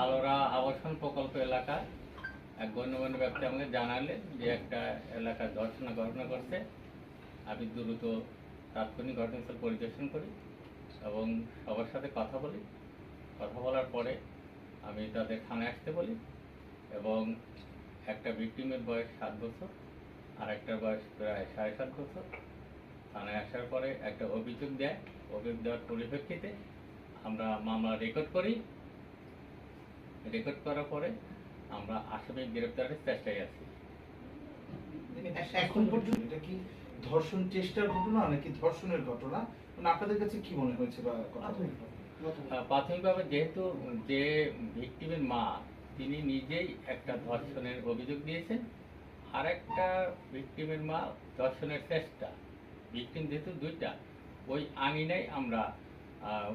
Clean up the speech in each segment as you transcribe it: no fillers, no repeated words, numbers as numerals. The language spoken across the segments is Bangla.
আলোরা আবাসন প্রকল্প এলাকায় এক গণ্যমান্য ব্যক্তি আমাকে জানালেন যে একটা এলাকায় ধর্ষণের ঘটনা ঘটছে। আমি দ্রুত তাৎক্ষণিক ঘটনাস্থল পরিদর্শন করি এবং সবার সাথে কথা বলি। কথা বলার পরে আমি তাদের থানায় আসতে বলি এবং একটা ভিকটিমের বয়স 7 বছর আর একটার বয়স প্রায় 7.5 বছর। থানায় আসার পরে একটা অভিযোগ দেয়। অভিযোগ দেওয়ার পরিপ্রেক্ষিতে আমরা মামলা রেকর্ড করি। রেকর্ড করার পরে আমরা আসামি গ্রেপ্তারের চেষ্টায় আছি। এখন পর্যন্ত এটা কি ধর্ষণ চেষ্টার ঘটনা নাকি ধর্ষণের ঘটনা, মানে আপনাদের কাছে কি মনে হয়েছে বা প্রাথমিকভাবে যেহেতু যে ভিকটিমের মা তিনি নিজেই একটা ধর্ষণের অভিযোগ দিয়েছেন, আর একটা ভিকটিমের মা ধর্ষণের চেষ্টা। ভিকটিম যেহেতু দুইটা, ওই আঙিনায় আমরা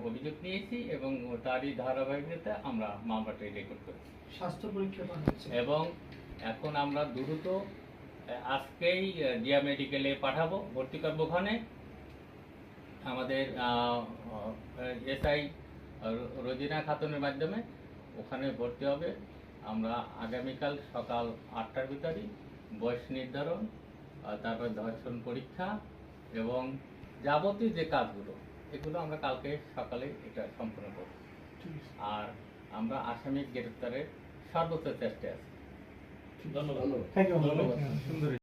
অভিযোগ নিয়েছি এবং তারই ধারাবাহিকতা আমরা মামলাটি রেকর্ড করেছি। স্বাস্থ্য পরীক্ষা হচ্ছে এবং এখন আমরা দ্রুত আজকেই জিয়া মেডিকেলে পাঠাবো, ভর্তি করবো। ওখানে আমাদের এসআই রোজিনা খাতুনের মাধ্যমে ওখানে ভর্তি হবে। আমরা আগামীকাল সকাল 8টার ভিতরেই বয়স নির্ধারণ, তারপর ধর্ষণ পরীক্ষা এবং যাবতীয় যে কাজগুলো এগুলো আমরা কালকে সকালে এটা সম্পন্ন করব। আর আমরা আসামি গ্রেপ্তারের সর্বোচ্চ চেষ্টায় আছি। ধন্যবাদ।